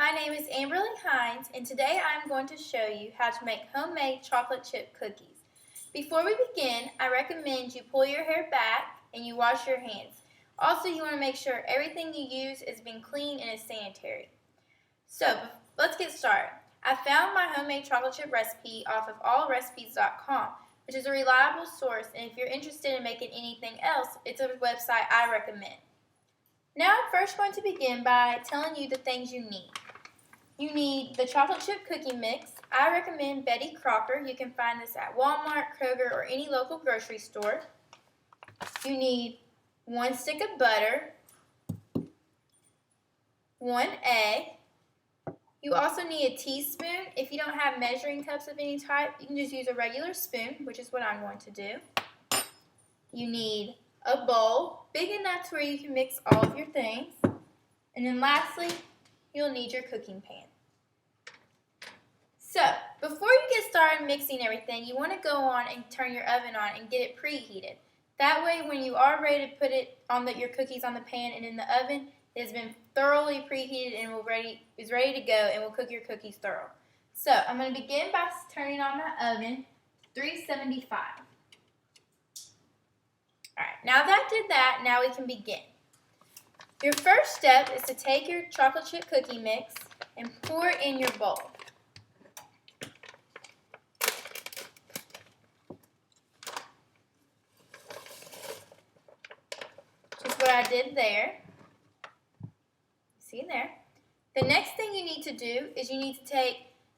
My name is Amberly Hines, and today I'm going to show you how to make homemade chocolate chip cookies. Before we begin, I recommend you pull your hair back and you wash your hands. Also, you want to make sure everything you use is being clean and is sanitary. So, let's get started. I found my homemade chocolate chip recipe off of allrecipes.com, which is a reliable source, and if you're interested in making anything else, it's a website I recommend. Now I'm first going to begin by telling you the things you need. You need the chocolate chip cookie mix. I recommend Betty Crocker. You can find this at Walmart, Kroger, or any local grocery store. You need 1 stick of butter, 1 egg. You also need a teaspoon. If you don't have measuring cups of any type, you can just use a regular spoon, which is what I'm going to do. You need a bowl, big enough to where you can mix all of your things. And then lastly, you'll need your cooking pan. So, before you get started mixing everything, you want to go on and turn your oven on and get it preheated. That way, when you are ready to put it on your cookies on the pan and in the oven, it has been thoroughly preheated and is ready to go and will cook your cookies thorough. So, I'm going to begin by turning on my oven, 375. Alright, now that I did that, now we can begin. Your first step is to take your chocolate chip cookie mix and pour it in your bowl. Just what I did there. See there. The next thing you need to do is you need to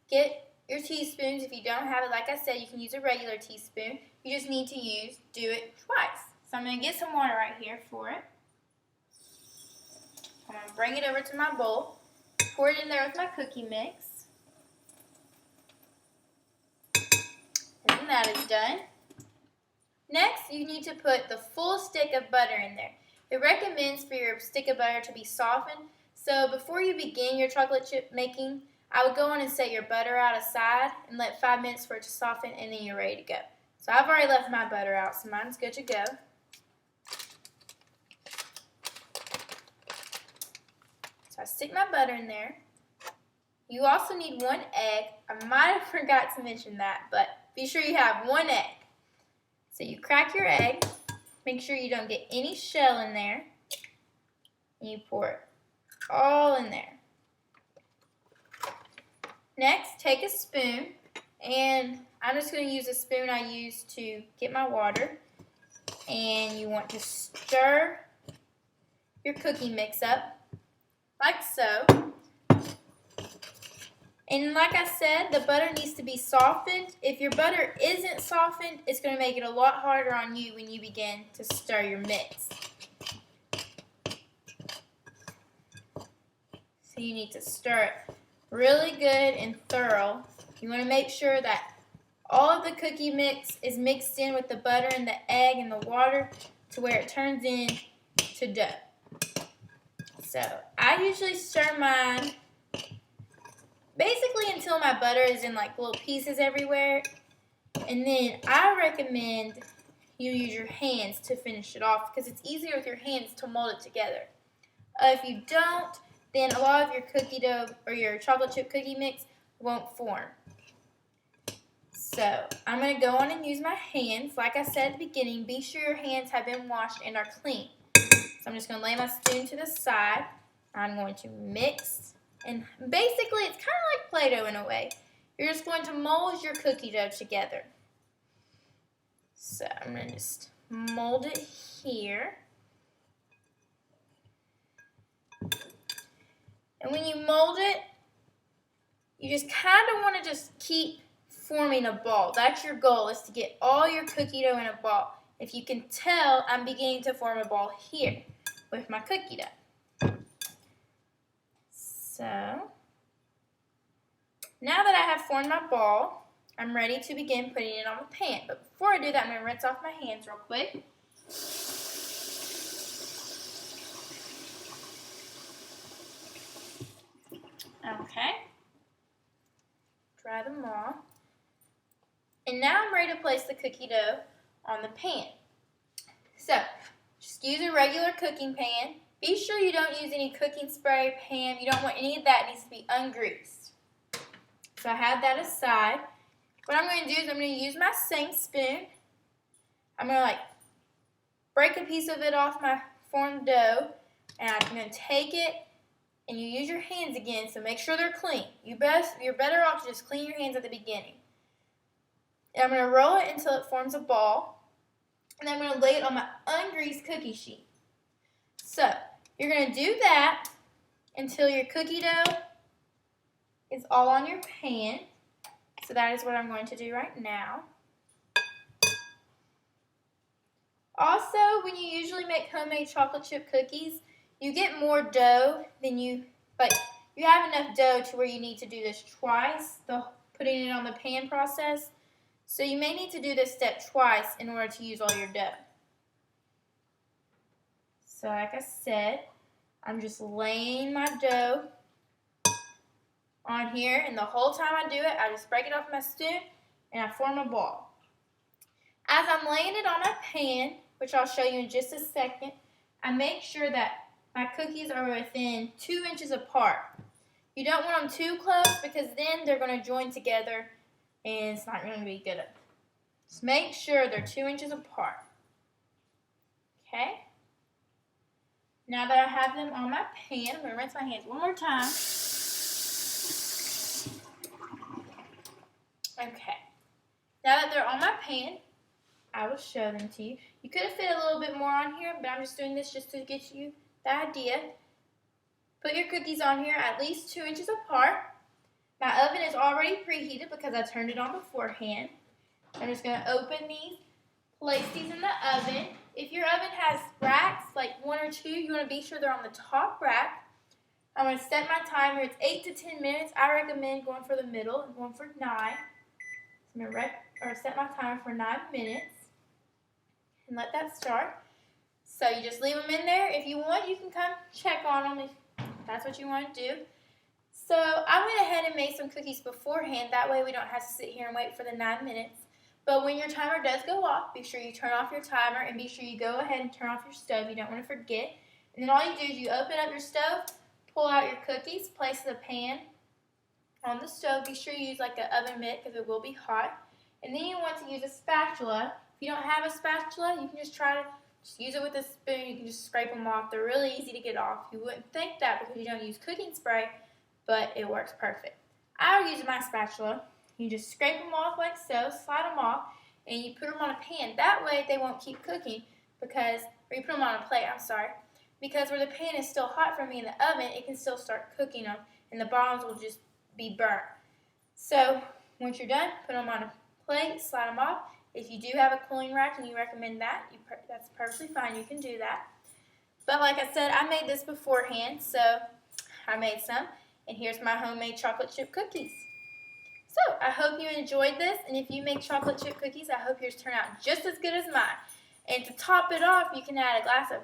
get your teaspoons. If you don't have it, like I said, you can use a regular teaspoon. You just need to do it twice. So I'm going to get some water right here for it. I'm going to bring it over to my bowl, pour it in there with my cookie mix. And then that is done. Next, you need to put the full stick of butter in there. It recommends for your stick of butter to be softened. So before you begin your chocolate chip making, I would go on and set your butter out aside and let 5 minutes for it to soften, and then you're ready to go. So I've already left my butter out, so mine's good to go. So I stick my butter in there. You also need 1 egg. I might have forgot to mention that, but be sure you have 1 egg. So you crack your egg. Make sure you don't get any shell in there. And you pour it all in there. Next, take a spoon, and I'm just going to use a spoon I used to get my water. And you want to stir your cookie mix up. Like so. And like I said, the butter needs to be softened. If your butter isn't softened, it's going to make it a lot harder on you when you begin to stir your mix. So you need to stir it really good and thorough. You want to make sure that all of the cookie mix is mixed in with the butter and the egg and the water to where it turns into dough. So I usually stir mine basically until my butter is in like little pieces everywhere. And then I recommend you use your hands to finish it off because it's easier with your hands to mold it together. If you don't, then a lot of your cookie dough or your chocolate chip cookie mix won't form. So I'm going to go on and use my hands. Like I said at the beginning, be sure your hands have been washed and are clean. So I'm just going to lay my spoon to the side. I'm going to mix. And basically, it's kind of like Play-Doh in a way. You're just going to mold your cookie dough together. So I'm going to just mold it here. And when you mold it, you just kind of want to just keep forming a ball. That's your goal, is to get all your cookie dough in a ball. If you can tell, I'm beginning to form a ball here with my cookie dough. So, now that I have formed my ball, I'm ready to begin putting it on the pan. But before I do that, I'm going to rinse off my hands real quick. Okay. Dry them off. And now I'm ready to place the cookie dough on the pan. So, just use a regular cooking pan. Be sure you don't use any cooking spray, Pam. You don't want any of that. It needs to be ungreased. So I have that aside. What I'm going to do is I'm going to use my same spoon. I'm going to break a piece of it off my formed dough, and I'm going to take it, and you use your hands again, so make sure they're clean. You're better off to just clean your hands at the beginning. And I'm going to roll it until it forms a ball, and then I'm going to lay it on my ungreased cookie sheet. So you're going to do that until your cookie dough is all on your pan. So that is what I'm going to do right now. Also, when you usually make homemade chocolate chip cookies, you get more dough than you have enough dough to where you need to do this twice, putting it on the pan process. So you may need to do this step twice in order to use all your dough. So like I said, I'm just laying my dough on here, and the whole time I do it, I just break it off my spoon and I form a ball. As I'm laying it on my pan, which I'll show you in just a second, I make sure that my cookies are within 2 inches apart. You don't want them too close because then they're going to join together and it's not going to be good. Just make sure they're 2 inches apart. Okay? Now that I have them on my pan, I'm going to rinse my hands one more time. Okay. Now that they're on my pan, I will show them to you. You could have fit a little bit more on here, but I'm just doing this just to get you the idea. Put your cookies on here at least 2 inches apart. My oven is already preheated because I turned it on beforehand. I'm just going to open these, place these in the oven. If your oven has racks, like 1 or 2, you want to be sure they're on the top rack. I'm going to set my timer. It's 8 to 10 minutes. I recommend going for the middle and going for 9. So I'm going to set my timer for 9 minutes and let that start. So you just leave them in there. If you want, you can come check on them if that's what you want to do. So I went ahead and made some cookies beforehand. That way we don't have to sit here and wait for the 9 minutes. But when your timer does go off, be sure you turn off your timer and be sure you go ahead and turn off your stove. You don't want to forget. And then all you do is you open up your stove, pull out your cookies, place the pan on the stove. Be sure you use like an oven mitt because it will be hot. And then you want to use a spatula. If you don't have a spatula, you can just use it with a spoon. You can just scrape them off. They're really easy to get off. You wouldn't think that because you don't use cooking spray, but it works perfect. I'll use my spatula. You just scrape them off like so, slide them off, and you put them on a pan. That way they won't keep cooking or you put them on a plate, because where the pan is still hot for me in the oven, it can still start cooking them, and the bottoms will just be burnt. So once you're done, put them on a plate, slide them off. If you do have a cooling rack and you recommend that, that's perfectly fine. You can do that. But like I said, I made this beforehand, so I made some, and here's my homemade chocolate chip cookies. So I hope you enjoyed this, and if you make chocolate chip cookies, I hope yours turn out just as good as mine. And to top it off, you can add a glass of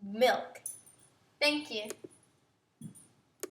milk. Thank you.